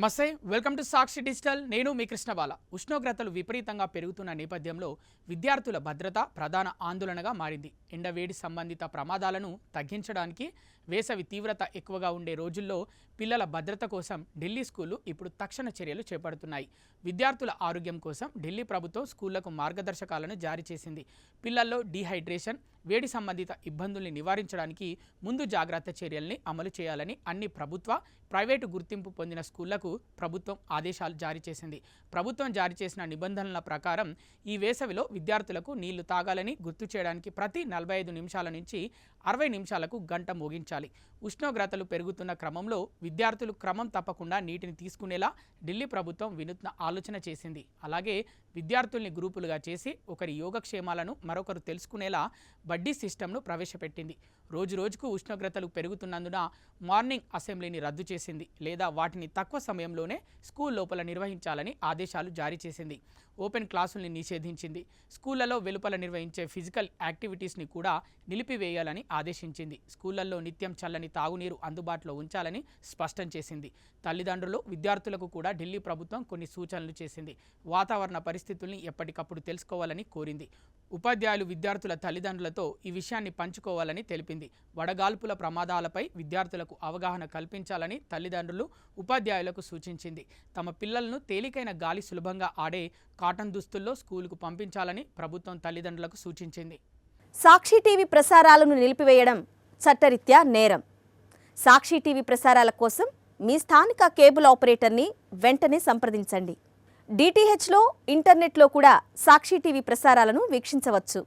నమస్తే, welcome to Sakshi digital. నేను మీ కృష్ణబాల. ఉష్ణోగ్రతలు విపరీతంగా పెరుగుతున్న నేపథ్యంలో విద్యార్థుల భద్రత ప్రధాన ఆందోళనగా మారింది. ఎండవేడి సంబంధిత ప్రమాదాలను తగ్గించడానికి వేసవి తీవ్రత ఎక్కువగా ఉండే రోజుల్లో పిల్లల భద్రత కోసం ఢిల్లీ స్కూళ్లు ఇప్పుడు తక్షణ చర్యలు చేపడుతున్నాయి. విద్యార్థుల ఆరోగ్యం కోసం ఢిల్లీ ప్రభుత్వం స్కూళ్లకు మార్గదర్శకాలను జారీ చేసింది. పిల్లల్లో డీహైడ్రేషన్, వేడి సంబంధిత ఇబ్బందుల్ని నివారించడానికి ముందు జాగ్రత్త చర్యల్ని అమలు చేయాలని అన్ని ప్రభుత్వ, ప్రైవేటు గుర్తింపు పొందిన స్కూళ్లకు ప్రభుత్వం ఆదేశాలు జారీ చేసింది. ప్రభుత్వం జారీ చేసిన నిబంధనల ప్రకారం ఈ వేసవిలో విద్యార్థులకు నీళ్లు తాగాలని గుర్తు చేయడానికి ప్రతి 45 నిమిషాల నుంచి 60 నిమిషాలకు గంట మోగించాలి. ఉష్ణోగ్రతలు పెరుగుతున్న క్రమంలో విద్యార్థులు క్రమం తప్పకుండా నీటిని తీసుకునేలా ఢిల్లీ ప్రభుత్వం వినూత్న ఆలోచన చేసింది. అలాగే విద్యార్థుల్ని గ్రూపులుగా చేసి ఒకరి యోగక్షేమాలను మరొకరు తెలుసుకునేలా బడ్డీ సిస్టమ్ను ప్రవేశపెట్టింది. రోజు రోజుకు ఉష్ణోగ్రతలు పెరుగుతున్నందున మార్నింగ్ అసెంబ్లీని రద్దు చేసింది లేదా వాటిని తక్కువ సమయంలోనే స్కూల్ లోపల నిర్వహించాలని ఆదేశాలు జారీ చేసింది. ఓపెన్ క్లాసుల్ని నిషేధించింది. స్కూళ్లలో వెలుపల నిర్వహించే ఫిజికల్ యాక్టివిటీస్ని కూడా నిలిపివేయాలని ఆదేశించింది. స్కూళ్లలో నిత్యం చల్లని తాగునీరు అందుబాటులో ఉంచాలని స్పష్టం చేసింది. తల్లిదండ్రులు, విద్యార్థులకు కూడా ఢిల్లీ ప్రభుత్వం కొన్ని సూచనలు చేసింది. వాతావరణ పరిస్థితుల్ని ఎప్పటికప్పుడు తెలుసుకోవాలని కోరింది. ఉపాధ్యాయులు విద్యార్థుల తల్లిదండ్రులతో ఈ విషయాన్ని పంచుకోవాలని తెలిపింది. వడగాల్పుల ప్రమాదాలపై విద్యార్థులకు అవగాహన కల్పించాలని తల్లిదండ్రులు, ఉపాధ్యాయులకు సూచించింది. తమ పిల్లలను తేలికైన గాలి సులభంగా ఆడే కాటన్ దుస్తుల్లో స్కూలుకు పంపించాలని ప్రభుత్వం తల్లిదండ్రులకు సూచించింది. సాక్షి టీవీ ప్రసారాలను నిలిపివేయడం చట్టరీత్యా నేరం. సాక్షి టీవీ ప్రసారాల కోసం మీ స్థానిక కేబుల్ ఆపరేటర్ని వెంటనే సంప్రదించండి. డిటిహెచ్లో, ఇంటర్నెట్లో కూడా సాక్షి టీవీ ప్రసారాలను వీక్షించవచ్చు.